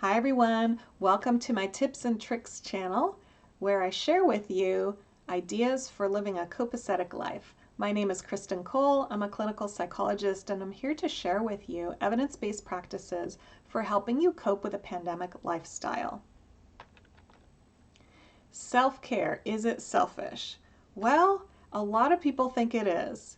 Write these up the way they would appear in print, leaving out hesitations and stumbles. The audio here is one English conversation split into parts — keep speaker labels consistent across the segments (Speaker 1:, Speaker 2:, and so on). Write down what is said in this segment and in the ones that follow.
Speaker 1: Hi everyone, welcome to my Tips and Tricks channel where I share with you ideas for living a copacetic life. My name is Kristen Cole, I'm a clinical psychologist and I'm here to share with you evidence-based practices for helping you cope with a pandemic lifestyle. Self-care, is it selfish? Well, a lot of people think it is.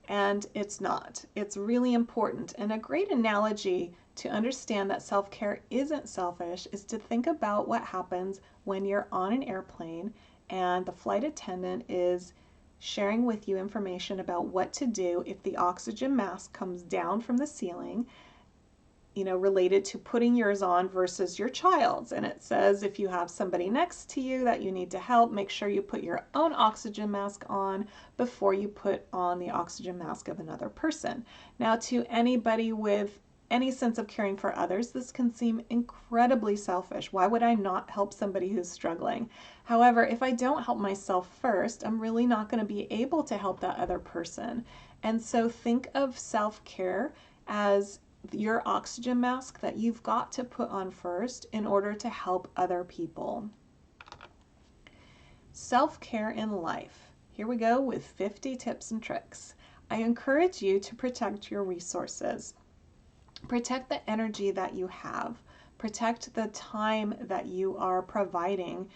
Speaker 1: And it's not. It's really important. And a great analogy to understand that self-care isn't selfish is to think about what happens when you're on an airplane and the flight attendant is sharing with you information about what to do if the oxygen mask comes down from the ceiling, related to putting yours on versus your child's. And it says if you have somebody next to you that you need to help, make sure you put your own oxygen mask on before you put on the oxygen mask of another person. Now, to anybody with any sense of caring for others, this can seem incredibly selfish. Why would I not help somebody who's struggling? However, if I don't help myself first, I'm really not going to be able to help that other person. And so think of self-care as your oxygen mask that you've got to put on first in order to help other people. Self-care in life. Here we go with 50 tips and tricks. I encourage you to protect your resources. Protect the energy that you have. Protect the time that you are providing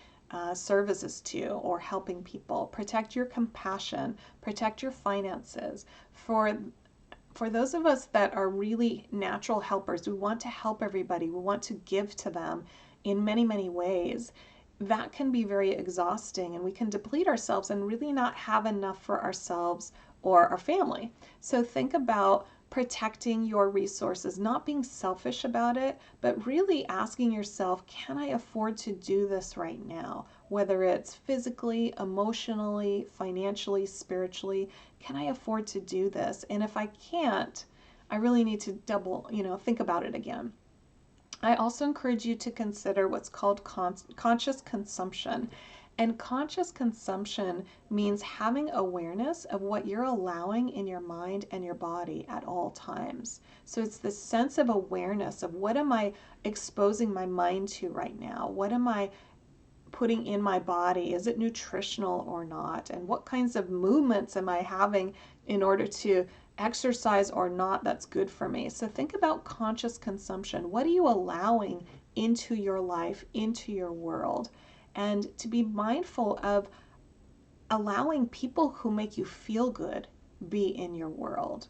Speaker 1: services to or helping people. Protect your compassion. Protect your finances. For those of us that are really natural helpers, we want to help everybody, we want to give to them in many, many ways. That can be very exhausting and we can deplete ourselves and really not have enough for ourselves or our family. So think about protecting your resources, not being selfish about it, but really asking yourself, can I afford to do this right now? Whether it's physically, emotionally, financially, spiritually, can I afford to do this? And if I can't, I really need to think about it again. I also encourage you to consider what's called conscious consumption. And conscious consumption means having awareness of what you're allowing in your mind and your body at all times. So it's this sense of awareness of what am I exposing my mind to right now? What am I putting in my body? Is it nutritional or not? And what kinds of movements am I having in order to exercise or not that's good for me? So think about conscious consumption. What are you allowing into your life, into your world? And to be mindful of allowing people who make you feel good be in your world.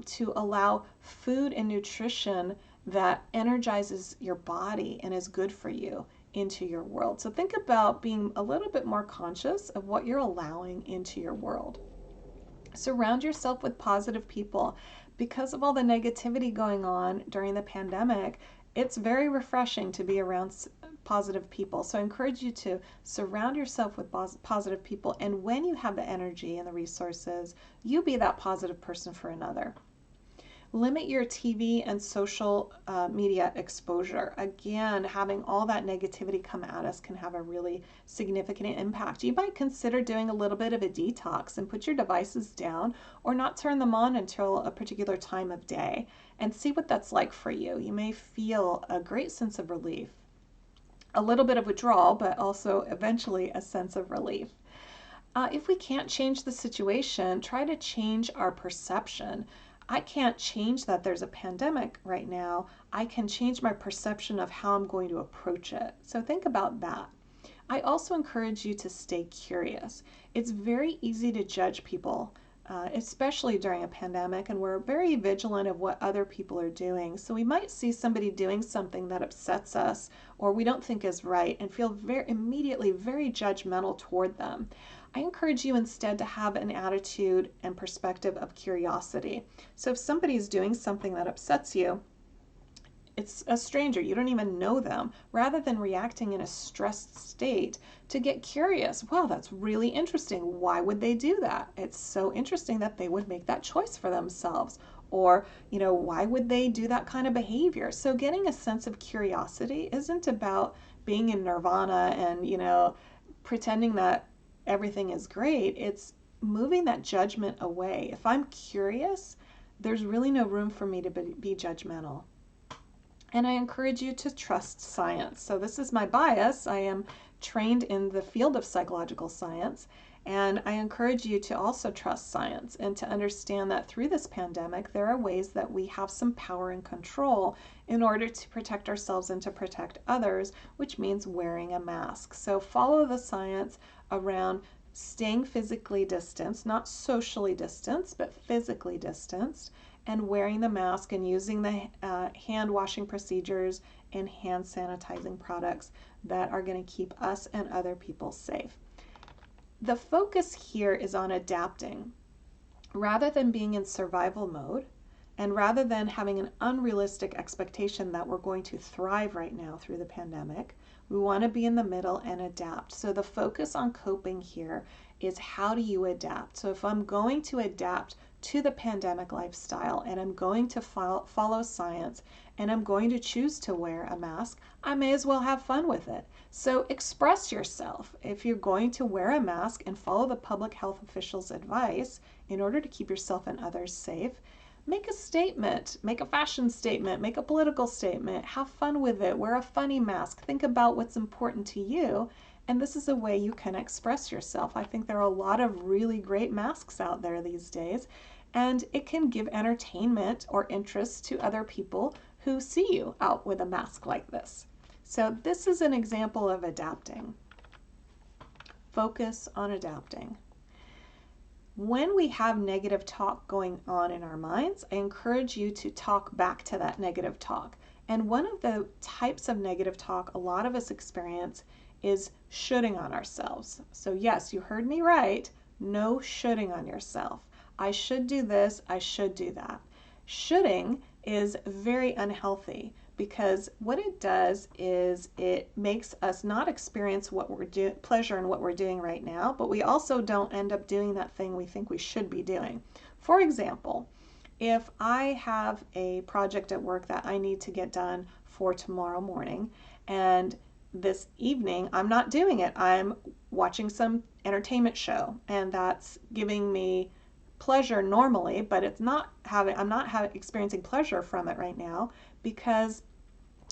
Speaker 1: To allow food and nutrition that energizes your body and is good for you into your world. So think about being a little bit more conscious of what you're allowing into your world. Surround yourself with positive people. Because of all the negativity going on during the pandemic, it's very refreshing to be around positive people. So I encourage you to surround yourself with positive people. And when you have the energy and the resources, you be that positive person for another. Limit your TV and social media exposure. Again, having all that negativity come at us can have a really significant impact. You might consider doing a little bit of a detox and put your devices down or not turn them on until a particular time of day and see what that's like for you. You may feel a great sense of relief, a little bit of withdrawal, but also eventually a sense of relief. If we can't change the situation, try to change our perception. I can't change that there's a pandemic right now. I can change my perception of how I'm going to approach it. So think about that. I also encourage you to stay curious. It's very easy to judge people, especially during a pandemic, and we're very vigilant of what other people are doing. So we might see somebody doing something that upsets us or we don't think is right and feel immediately very judgmental toward them. I encourage you instead to have an attitude and perspective of curiosity. So if somebody is doing something that upsets you, it's a stranger, you don't even know them, rather than reacting in a stressed state, to get curious. Wow, that's really interesting. Why would they do that? It's so interesting that they would make that choice for themselves. Or, why would they do that kind of behavior? So getting a sense of curiosity isn't about being in nirvana and, pretending that everything is great. It's moving that judgment away. If I'm curious, there's really no room for me to be judgmental. And I encourage you to trust science. So this is my bias. I am trained in the field of psychological science, and I encourage you to also trust science and to understand that through this pandemic, there are ways that we have some power and control in order to protect ourselves and to protect others, which means wearing a mask. So follow the science around staying physically distanced, not socially distanced, but physically distanced, and wearing the mask and using the hand washing procedures and hand sanitizing products that are going to keep us and other people safe. The focus here is on adapting. Rather than being in survival mode, and rather than having an unrealistic expectation that we're going to thrive right now through the pandemic, we want to be in the middle and adapt. So the focus on coping here is how do you adapt? So if I'm going to adapt to the pandemic lifestyle and I'm going to follow science and I'm going to choose to wear a mask, I may as well have fun with it. So express yourself. If you're going to wear a mask and follow the public health officials' advice in order to keep yourself and others safe, make a statement, make a fashion statement, make a political statement, have fun with it, wear a funny mask, think about what's important to you, and this is a way you can express yourself. I think there are a lot of really great masks out there these days, and it can give entertainment or interest to other people who see you out with a mask like this. So this is an example of adapting. Focus on adapting. When we have negative talk going on in our minds, I encourage you to talk back to that negative talk. And one of the types of negative talk a lot of us experience is shoulding on ourselves. So yes, you heard me right. No shoulding on yourself. I should do this, I should do that. Shoulding is very unhealthy because what it does is it makes us not experience what we're doing, pleasure in what we're doing right now, but we also don't end up doing that thing we think we should be doing. For example, if I have a project at work that I need to get done for tomorrow morning, and this evening I'm not doing it, I'm watching some entertainment show, and that's giving me pleasure normally, but I'm not experiencing pleasure from it right now because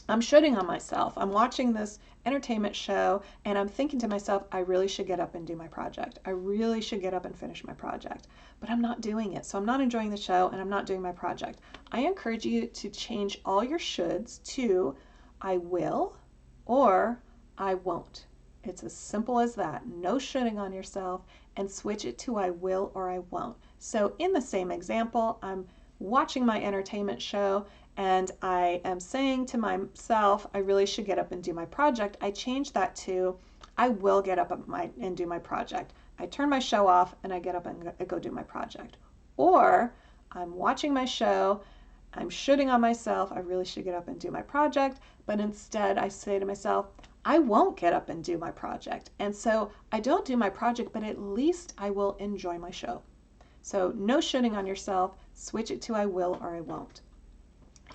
Speaker 1: I'm shoulding on myself. I'm watching this entertainment show and I'm thinking to myself, I really should get up and do my project. I really should get up and finish my project, but I'm not doing it. So I'm not enjoying the show and I'm not doing my project. I encourage you to change all your shoulds to I will or I won't. It's as simple as that. No shoulding on yourself, and switch it to I will or I won't. So in the same example, I'm watching my entertainment show and I am saying to myself, I really should get up and do my project. I change that to I will get up and do my project. I turn my show off and I get up and go do my project. Or I'm watching my show, I'm shoulding on myself, I really should get up and do my project, but instead I say to myself, I won't get up and do my project. And so I don't do my project, but at least I will enjoy my show. So no shoulding on yourself, switch it to I will or I won't.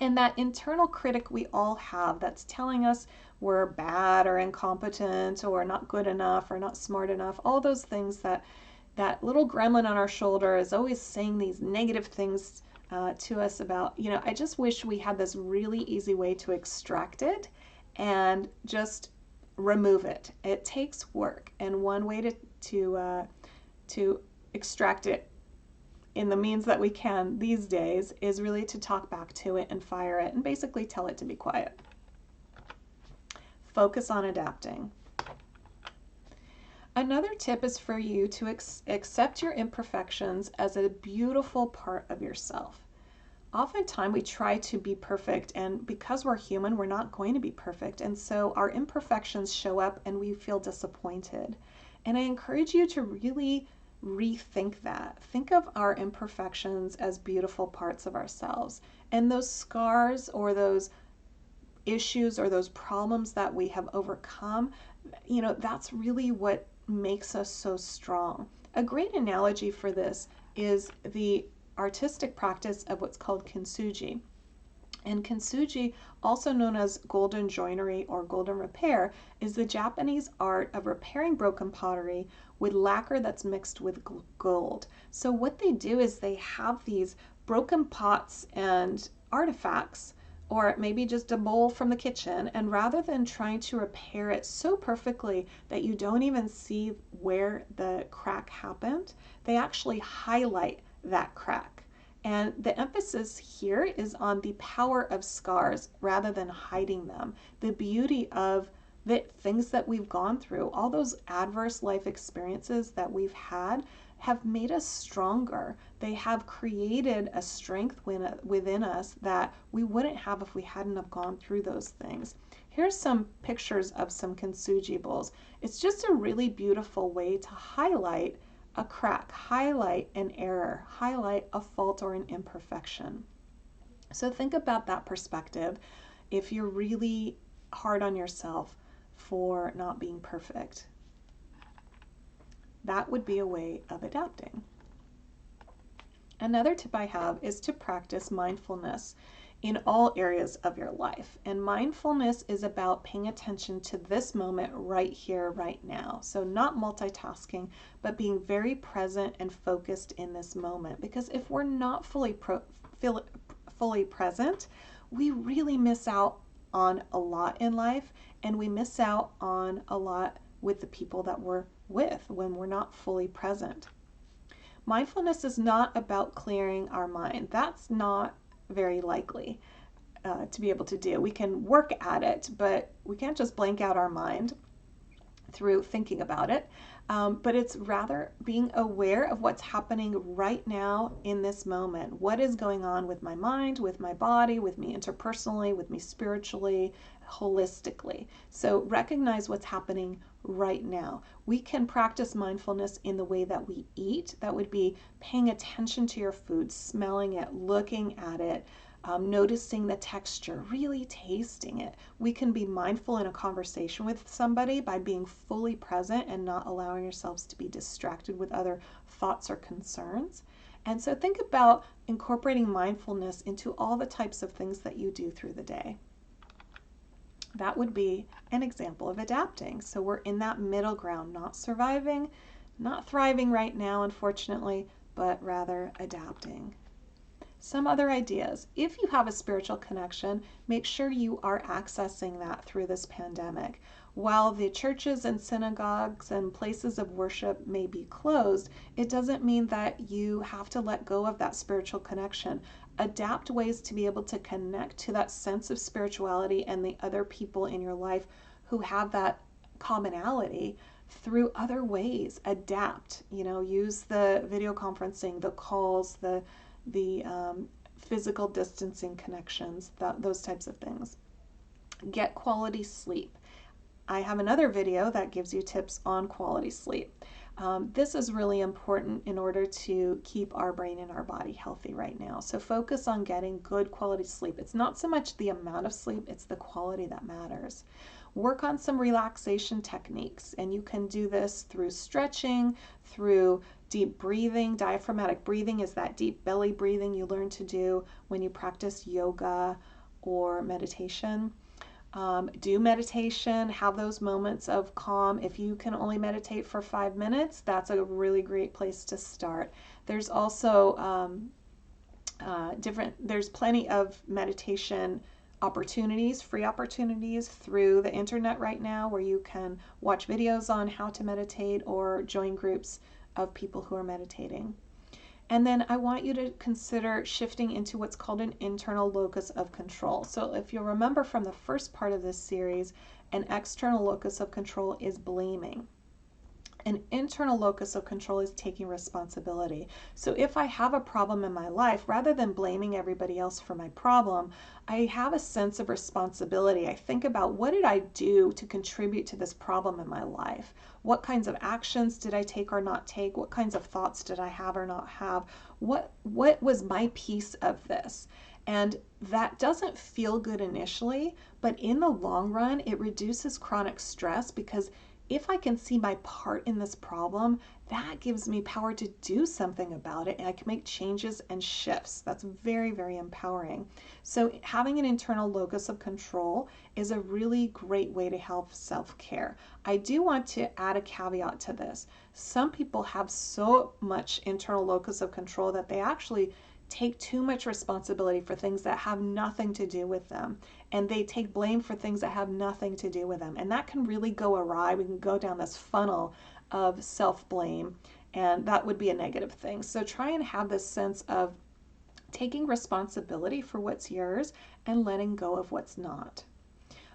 Speaker 1: And that internal critic we all have that's telling us we're bad or incompetent or not good enough or not smart enough, all those things that little gremlin on our shoulder is always saying these negative things to us about, I just wish we had this really easy way to extract it and just remove it. It takes work, and one way to extract it in the means that we can these days is really to talk back to it and fire it and basically tell it to be quiet. Focus on adapting. Another tip is for you to accept your imperfections as a beautiful part of yourself. Oftentimes we try to be perfect, and because we're human, we're not going to be perfect. And so our imperfections show up and we feel disappointed. And I encourage you to really rethink that. Think of our imperfections as beautiful parts of ourselves. And those scars or those issues or those problems that we have overcome, that's really what makes us so strong. A great analogy for this is the artistic practice of what's called kintsugi. And kintsugi, also known as golden joinery or golden repair, is the Japanese art of repairing broken pottery with lacquer that's mixed with gold. So what they do is they have these broken pots and artifacts or maybe just a bowl from the kitchen. And rather than trying to repair it so perfectly that you don't even see where the crack happened, they actually highlight that crack. And the emphasis here is on the power of scars rather than hiding them. The beauty of the things that we've gone through, all those adverse life experiences that we've had, have made us stronger. They have created a strength within us that we wouldn't have if we hadn't have gone through those things. Here's some pictures of some kintsugi bowls. It's just a really beautiful way to highlight a crack, highlight an error, highlight a fault or an imperfection. So think about that perspective if you're really hard on yourself for not being perfect. That would be a way of adapting. Another tip I have is to practice mindfulness in all areas of your life. And mindfulness is about paying attention to this moment right here, right now. So not multitasking, but being very present and focused in this moment. Because if we're not fully present, we really miss out on a lot in life, and we miss out on a lot with the people that we're with when we're not fully present. Mindfulness is not about clearing our mind. That's not very likely to be able to do. We can work at it, but we can't just blank out our mind through thinking about it. But it's rather being aware of what's happening right now in this moment. What is going on with my mind, with my body, with me interpersonally, with me spiritually, holistically. So recognize what's happening right now. We can practice mindfulness in the way that we eat. That would be paying attention to your food, smelling it, looking at it, noticing the texture, really tasting it. We can be mindful in a conversation with somebody by being fully present and not allowing yourselves to be distracted with other thoughts or concerns. And so think about incorporating mindfulness into all the types of things that you do through the day. That would be an example of adapting. So we're in that middle ground, not surviving, not thriving right now, unfortunately, but rather adapting. Some other ideas. If you have a spiritual connection, make sure you are accessing that through this pandemic. While the churches and synagogues and places of worship may be closed, it doesn't mean that you have to let go of that spiritual connection. Adapt ways to be able to connect to that sense of spirituality and the other people in your life who have that commonality through other ways. Adapt, use the video conferencing, the calls, the physical distancing connections, those types of things. Get quality sleep. I have another video that gives you tips on quality sleep. This is really important in order to keep our brain and our body healthy right now. So focus on getting good quality sleep. It's not so much the amount of sleep, it's the quality that matters. Work on some relaxation techniques, and you can do this through stretching, through deep breathing. Diaphragmatic breathing is that deep belly breathing you learn to do when you practice yoga or meditation. Do meditation, have those moments of calm. If you can only meditate for 5 minutes, that's a really great place to start. There's also there's plenty of meditation opportunities, free opportunities through the internet right now where you can watch videos on how to meditate or join groups of people who are meditating. And then I want you to consider shifting into what's called an internal locus of control. So if you'll remember from the first part of this series, an external locus of control is blaming. An internal locus of control is taking responsibility. So if I have a problem in my life, rather than blaming everybody else for my problem, I have a sense of responsibility. I think about, what did I do to contribute to this problem in my life? What kinds of actions did I take or not take? What kinds of thoughts did I have or not have? What was my piece of this? And that doesn't feel good initially, but in the long run, it reduces chronic stress, because if I can see my part in this problem, that gives me power to do something about it, and I can make changes and shifts. That's very, very empowering. So having an internal locus of control is a really great way to help self-care. I do want to add a caveat to this. Some people have so much internal locus of control that they actually take too much responsibility for things that have nothing to do with them, and they take blame for things that have nothing to do with them. And that can really go awry. We can go down this funnel of self-blame, and that would be a negative thing. So try and have this sense of taking responsibility for what's yours and letting go of what's not.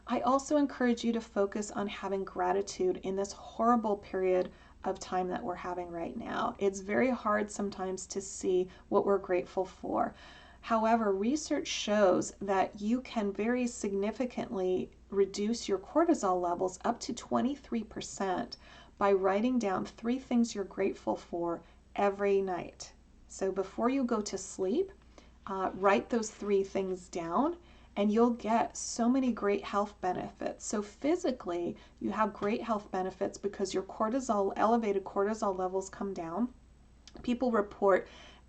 Speaker 1: I also encourage you to focus on having gratitude in this horrible period of time that we're having right now. It's very hard sometimes to see what we're grateful for. However, research shows that you can very significantly reduce your cortisol levels up to 23% by writing down 3 things you're grateful for every night. So before you go to sleep, write those 3 things down, and you'll get so many great health benefits. So physically, you have great health benefits because your elevated cortisol levels come down. People report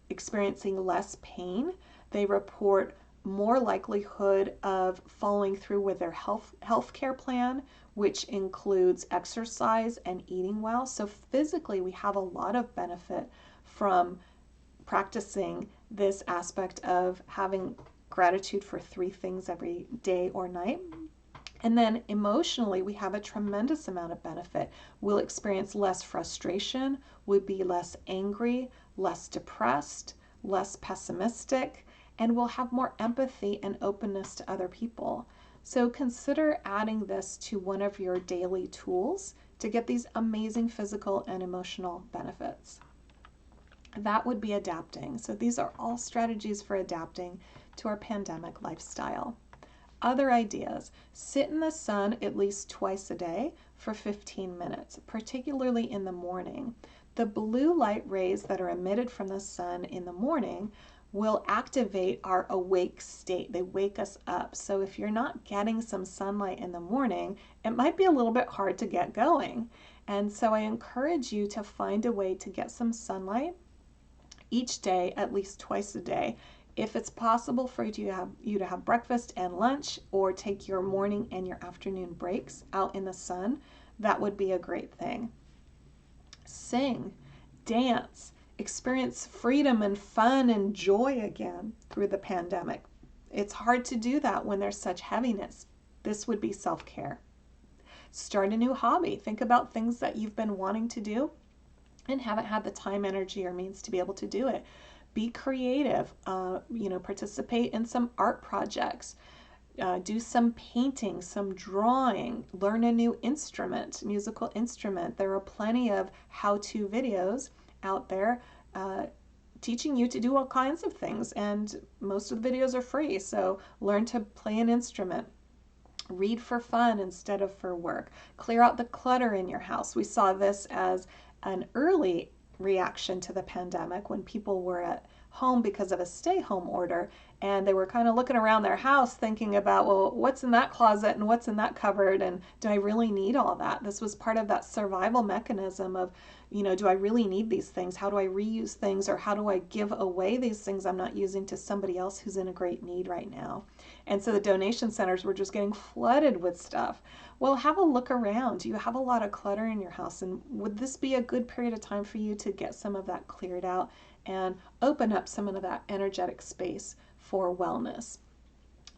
Speaker 1: experiencing less pain. They report more likelihood of following through with their health care plan, which includes exercise and eating well. So physically, we have a lot of benefit from practicing this aspect of having gratitude for 3 things every day or night. And then emotionally, we have a tremendous amount of benefit. We'll experience less frustration, we'll be less angry, less depressed, less pessimistic, and we'll have more empathy and openness to other people. So consider adding this to one of your daily tools to get these amazing physical and emotional benefits. That would be adapting. So these are all strategies for adapting to our pandemic lifestyle. Other ideas: sit in the sun at least twice a day for 15 minutes, particularly in the morning. The blue light rays that are emitted from the sun in the morning will activate our awake state. They wake us up. So if you're not getting some sunlight in the morning, it might be a little bit hard to get going. And so I encourage you to find a way to get some sunlight each day, at least twice a day. If it's possible for you to have breakfast and lunch, or take your morning and your afternoon breaks out in the sun, that would be a great thing. Sing, dance, experience freedom and fun and joy again through the pandemic. It's hard to do that when there's such heaviness. This would be self-care. Start a new hobby. Think about things that you've been wanting to do and haven't had the time, energy, or means to be able to do it. Be creative, participate in some art projects, do some painting, some drawing, learn a new instrument, musical instrument. There are plenty of how-to videos out there teaching you to do all kinds of things, and most of the videos are free, so learn to play an instrument. Read for fun instead of for work. Clear out the clutter in your house. We saw this as an early reaction to the pandemic when people were at home because of a stay-home order, and they were kind of looking around their house thinking about, well, what's in that closet and what's in that cupboard, and do I really need all that? This was part of that survival mechanism of, do I really need these things? How do I reuse things, or how do I give away these things I'm not using to somebody else who's in a great need right now? And so the donation centers were just getting flooded with stuff. Well, have a look around. Do you have a lot of clutter in your house? And would this be a good period of time for you to get some of that cleared out and open up some of that energetic space for wellness?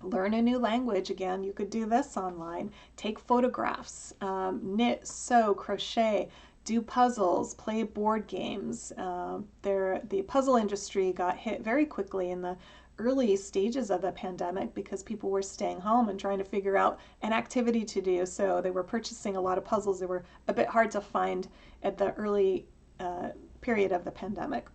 Speaker 1: Learn a new language. Again, you could do this online. Take photographs, knit, sew, crochet, do puzzles, play board games. The puzzle industry got hit very quickly in the early stages of the pandemic because people were staying home and trying to figure out an activity to do. So they were purchasing a lot of puzzles. They were a bit hard to find at the early period of the pandemic.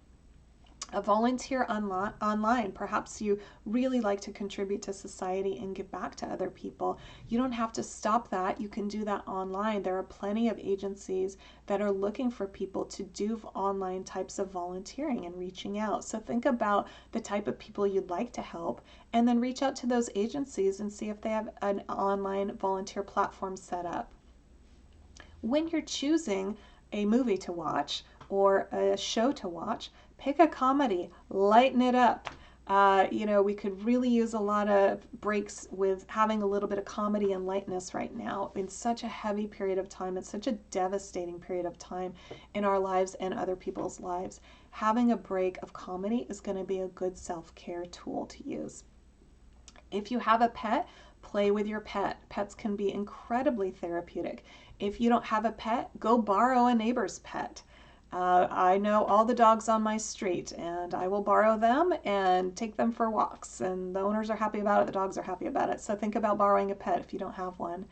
Speaker 1: A volunteer online. Perhaps you really like to contribute to society and give back to other people. You don't have to stop that. You can do that online. There are plenty of agencies that are looking for people to do online types of volunteering and reaching out. So think about the type of people you'd like to help, and then reach out to those agencies and see if they have an online volunteer platform set up. When you're choosing a movie to watch or a show to watch, pick a comedy, lighten it up. We could really use a lot of breaks with having a little bit of comedy and lightness right now in such a heavy period of time. It's such a devastating period of time in our lives and other people's lives. having a break of comedy is going to be a good self-care tool to use. If you have a pet, play with your pet. Pets can be incredibly therapeutic. If you don't have a pet, go borrow a neighbor's pet. I know all the dogs on my street, and I will borrow them and take them for walks. And the owners are happy about it, the dogs are happy about it. So think about borrowing a pet if you don't have one.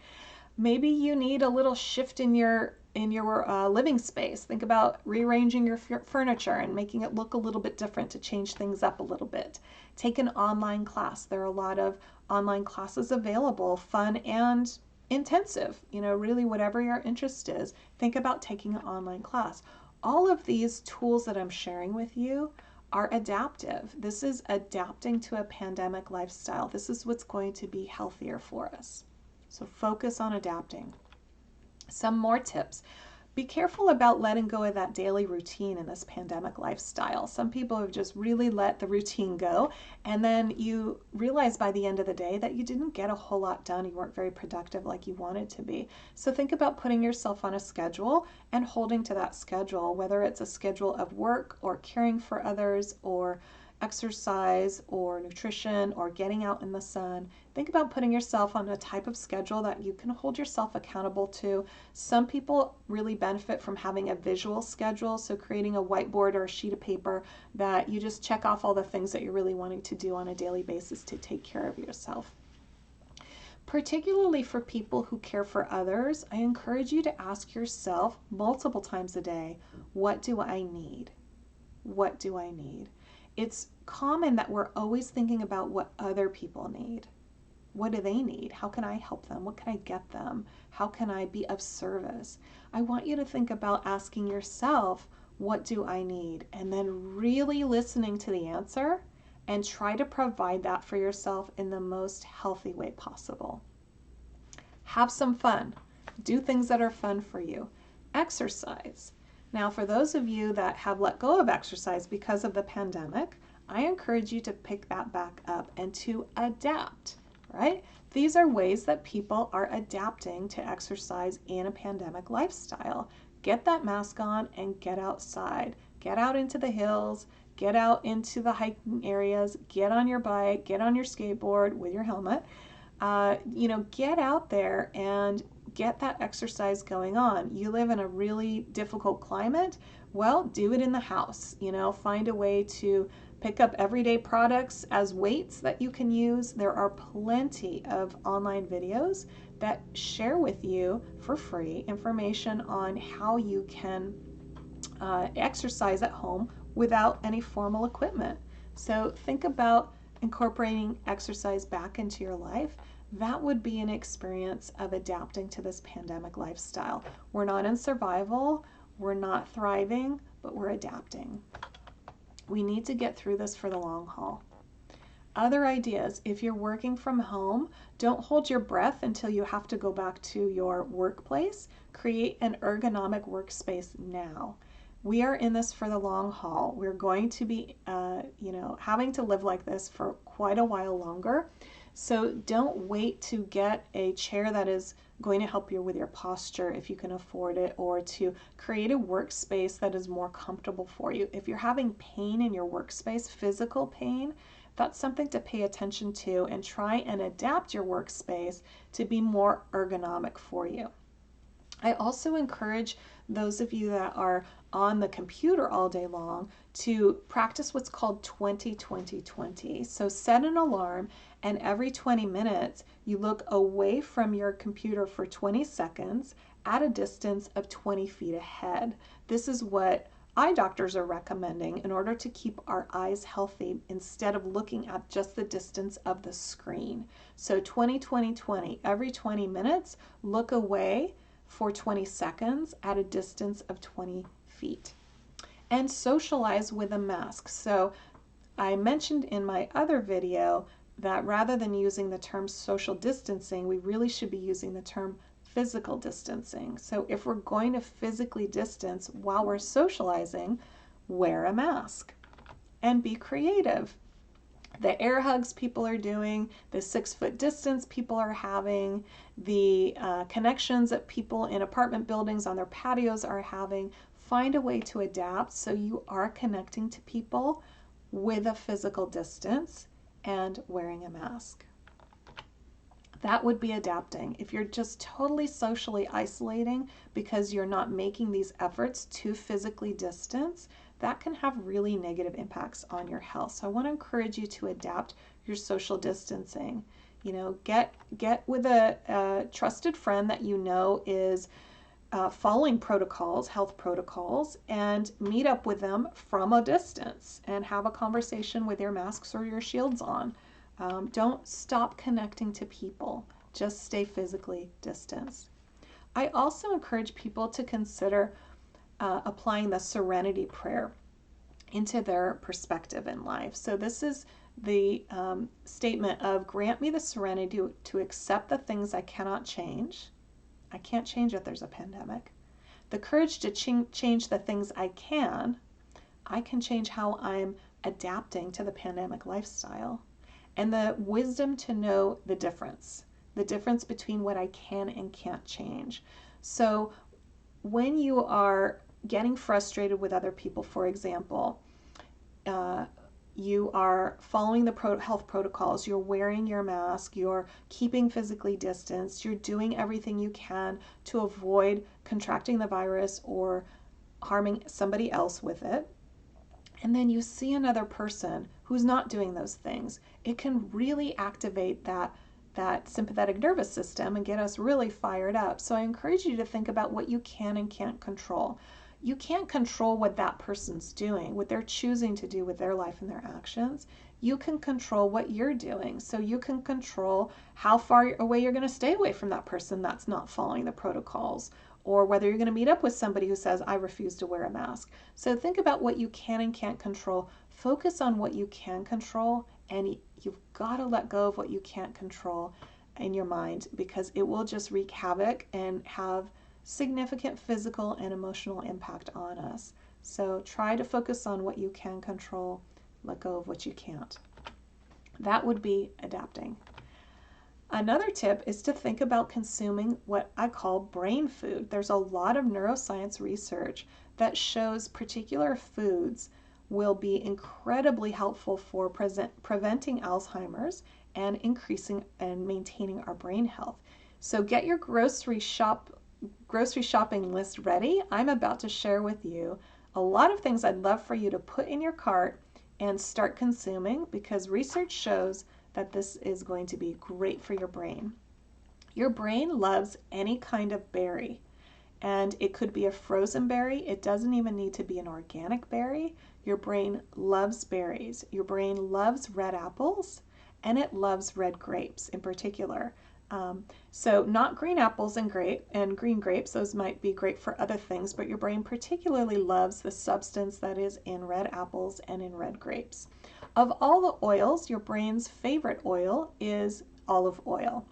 Speaker 1: Maybe you need a little shift in your living space. Think about rearranging your furniture and making it look a little bit different to change things up a little bit. Take an online class. There are a lot of online classes available, fun and intensive. Really whatever your interest is, think about taking an online class. All of these tools that I'm sharing with you are adaptive. This is adapting to a pandemic lifestyle. This is what's going to be healthier for us. So focus on adapting. Some more tips. Be careful about letting go of that daily routine in this pandemic lifestyle. Some people have just really let the routine go, and then you realize by the end of the day that you didn't get a whole lot done. You weren't very productive like you wanted to be. So think about putting yourself on a schedule and holding to that schedule, whether it's a schedule of work or caring for others or exercise or nutrition or getting out in the sun. Think about putting yourself on a type of schedule that you can hold yourself accountable to. Some people really benefit from having a visual schedule, so creating a whiteboard or a sheet of paper that you just check off all the things that you're really wanting to do on a daily basis to take care of yourself. Particularly for people who care for others, I encourage you to ask yourself multiple times a day, what do I need? What do I need? It's common that we're always thinking about what other people need. What do they need? How can I help them? What can I get them? How can I be of service? I want you to think about asking yourself, what do I need? And then really listening to the answer and try to provide that for yourself in the most healthy way possible. Have some fun. Do things that are fun for you. Exercise. Now, for those of you that have let go of exercise because of the pandemic, I encourage you to pick that back up and to adapt, right? These are ways that people are adapting to exercise in a pandemic lifestyle. Get that mask on and get outside. Get out into the hills, get out into the hiking areas, get on your bike, get on your skateboard with your helmet. Get out there and get that exercise going on. You live in a really difficult climate, well, do it in the house. Find a way to pick up everyday products as weights that you can use. There are plenty of online videos that share with you for free information on how you can exercise at home without any formal equipment. So think about incorporating exercise back into your life. That would be an experience of adapting to this pandemic lifestyle. We're not in survival, we're not thriving, but we're adapting. We need to get through this for the long haul. Other ideas, if you're working from home, don't hold your breath until you have to go back to your workplace. Create an ergonomic workspace now. We are in this for the long haul. We're going to be, having to live like this for quite a while longer. So don't wait to get a chair that is going to help you with your posture if you can afford it, or to create a workspace that is more comfortable for you. If you're having pain in your workspace, physical pain, that's something to pay attention to and try and adapt your workspace to be more ergonomic for you. I also encourage those of you that are on the computer all day long to practice what's called 20-20-20. So set an alarm, and every 20 minutes you look away from your computer for 20 seconds at a distance of 20 feet ahead. This is what eye doctors are recommending in order to keep our eyes healthy instead of looking at just the distance of the screen. So 20-20-20, every 20 minutes look away for 20 seconds at a distance of 20 feet. And socialize with a mask. So I mentioned in my other video that rather than using the term social distancing, we really should be using the term physical distancing. So if we're going to physically distance while we're socializing, wear a mask and be creative. The air hugs people are doing, the 6-foot distance people are having, the connections that people in apartment buildings on their patios are having. find a way to adapt so you are connecting to people with a physical distance and wearing a mask. That would be adapting. If you're just totally socially isolating because you're not making these efforts to physically distance, that can have really negative impacts on your health. So I want to encourage you to adapt your social distancing. You know, get with a trusted friend that you know is following protocols, health protocols, and meet up with them from a distance and have a conversation with your masks or your shields on. Don't stop connecting to people. Just stay physically distanced. I also encourage people to consider applying the serenity prayer into their perspective in life. So this is the statement of, grant me the serenity to accept the things I cannot change. I can't change that there's a pandemic. The courage to change the things I can. I can change how I'm adapting to the pandemic lifestyle. And the wisdom to know the difference between what I can and can't change. So when you are getting frustrated with other people, for example, you are following the health protocols, you're wearing your mask, you're keeping physically distanced, you're doing everything you can to avoid contracting the virus or harming somebody else with it, and then you see another person who's not doing those things, it can really activate that sympathetic nervous system and get us really fired up. So I encourage you to think about what you can and can't control. You can't control what that person's doing, what they're choosing to do with their life and their actions. You can control what you're doing. So you can control how far away you're going to stay away from that person that's not following the protocols, or whether you're going to meet up with somebody who says, I refuse to wear a mask. So think about what you can and can't control. Focus on what you can control, and you've got to let go of what you can't control in your mind, because it will just wreak havoc and have significant physical and emotional impact on us. So try to focus on what you can control, let go of what you can't. That would be adapting. Another tip is to think about consuming what I call brain food. There's a lot of neuroscience research that shows particular foods will be incredibly helpful for preventing Alzheimer's and increasing and maintaining our brain health. So get your grocery shopping list ready. I'm about to share with you a lot of things I'd love for you to put in your cart and start consuming, because research shows that this is going to be great for your brain. Your brain loves any kind of berry, and it could be a frozen berry. It doesn't even need to be an organic berry. Your brain loves berries. Your brain loves red apples, and it loves red grapes in particular. So not green apples and green grapes, those might be great for other things, but your brain particularly loves the substance that is in red apples and in red grapes. Of all the oils, your brain's favorite oil is olive oil.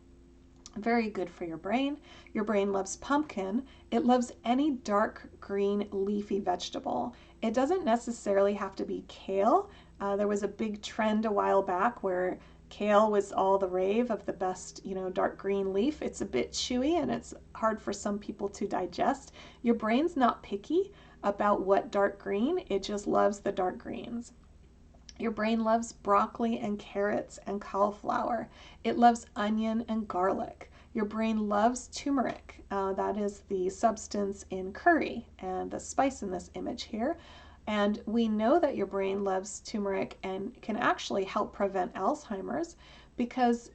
Speaker 1: Very good for your brain. Your brain loves pumpkin. It loves any dark green leafy vegetable. It doesn't necessarily have to be kale. There was a big trend a while back where kale was all the rave of the best, dark green leaf. It's a bit chewy and it's hard for some people to digest. Your brain's not picky about what dark green, it just loves the dark greens. Your brain loves broccoli and carrots and cauliflower. It loves onion and garlic. Your brain loves turmeric. That is the substance in curry and the spice in this image here. And we know that your brain loves turmeric and can actually help prevent Alzheimer's, because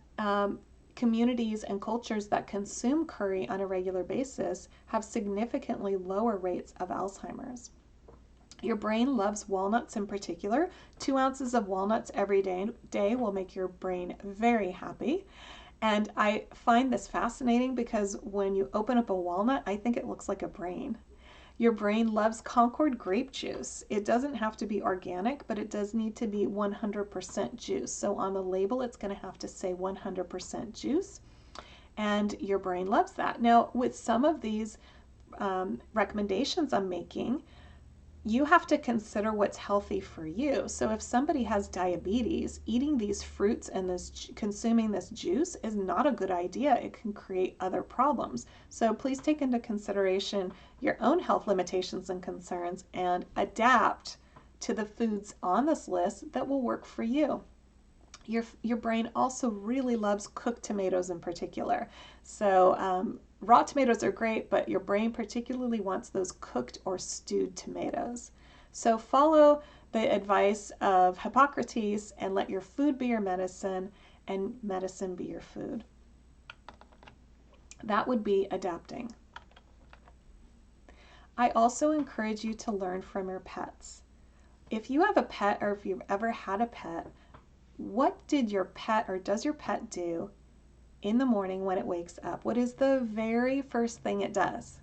Speaker 1: communities and cultures that consume curry on a regular basis have significantly lower rates of Alzheimer's. Your brain loves walnuts in particular. 2 ounces of walnuts every day will make your brain very happy. And I find this fascinating because when you open up a walnut, I think it looks like a brain. Your brain loves Concord grape juice. It doesn't have to be organic, but it does need to be 100% juice. So on the label, it's going to have to say 100% juice. And your brain loves that. Now, with some of these recommendations I'm making, you have to consider what's healthy for you. So if somebody has diabetes, eating these fruits and consuming this juice is not a good idea. It can create other problems. So please take into consideration your own health limitations and concerns and adapt to the foods on this list that will work for you. Your brain also really loves cooked tomatoes in particular. So raw tomatoes are great, but your brain particularly wants those cooked or stewed tomatoes. So follow the advice of Hippocrates and let your food be your medicine and medicine be your food. That would be adapting. I also encourage you to learn from your pets. If you have a pet or if you've ever had a pet, what did your pet or does your pet do in the morning when it wakes up? What is the very first thing it does?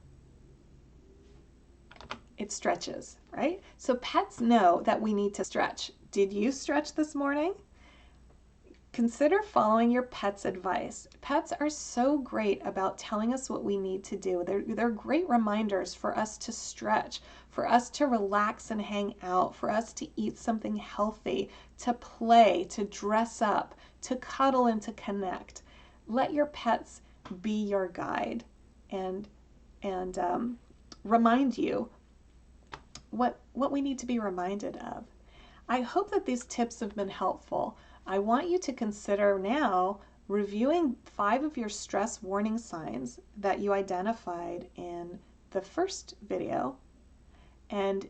Speaker 1: It stretches, right? So pets know that we need to stretch. Did you stretch this morning? Consider following your pet's advice. Pets are so great about telling us what we need to do. They're great reminders for us to stretch, for us to relax and hang out, for us to eat something healthy, to play, to dress up, to cuddle and to connect. Let your pets be your guide and remind you what we need to be reminded of. I hope that these tips have been helpful. I want you to consider now reviewing 5 of your stress warning signs that you identified in the first video and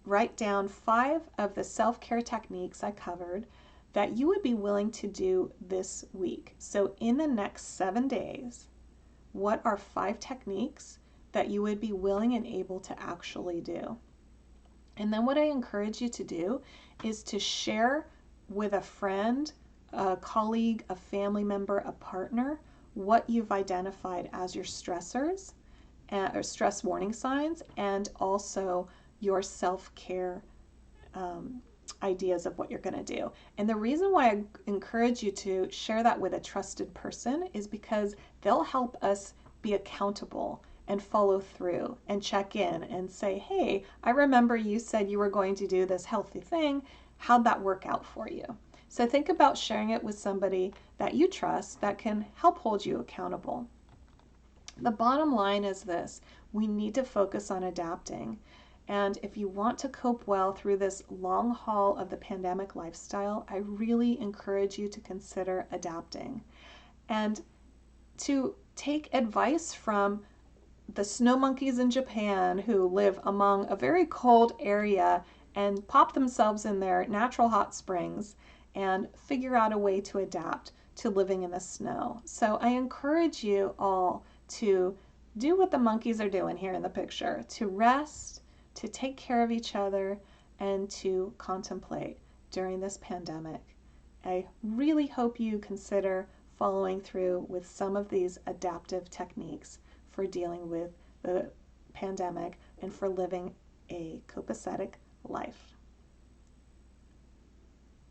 Speaker 1: write down 5 of the self-care techniques I covered that you would be willing to do this week. So in the next 7 days, what are 5 techniques that you would be willing and able to actually do? And then what I encourage you to do is to share with a friend, a colleague, a family member, a partner, what you've identified as your stressors or stress warning signs, and also your self-care ideas of what you're going to do. And the reason why I encourage you to share that with a trusted person is because they'll help us be accountable and follow through and check in and say, hey, I remember you said you were going to do this healthy thing. How'd that work out for you? So think about sharing it with somebody that you trust that can help hold you accountable. The bottom line is this: we need to focus on adapting. And if you want to cope well through this long haul of the pandemic lifestyle, I really encourage you to consider adapting and to take advice from the snow monkeys in Japan who live among a very cold area and pop themselves in their natural hot springs and figure out a way to adapt to living in the snow. So I encourage you all to do what the monkeys are doing here in the picture, to rest, to take care of each other, and to contemplate during this pandemic. I really hope you consider following through with some of these adaptive techniques for dealing with the pandemic and for living a copacetic life.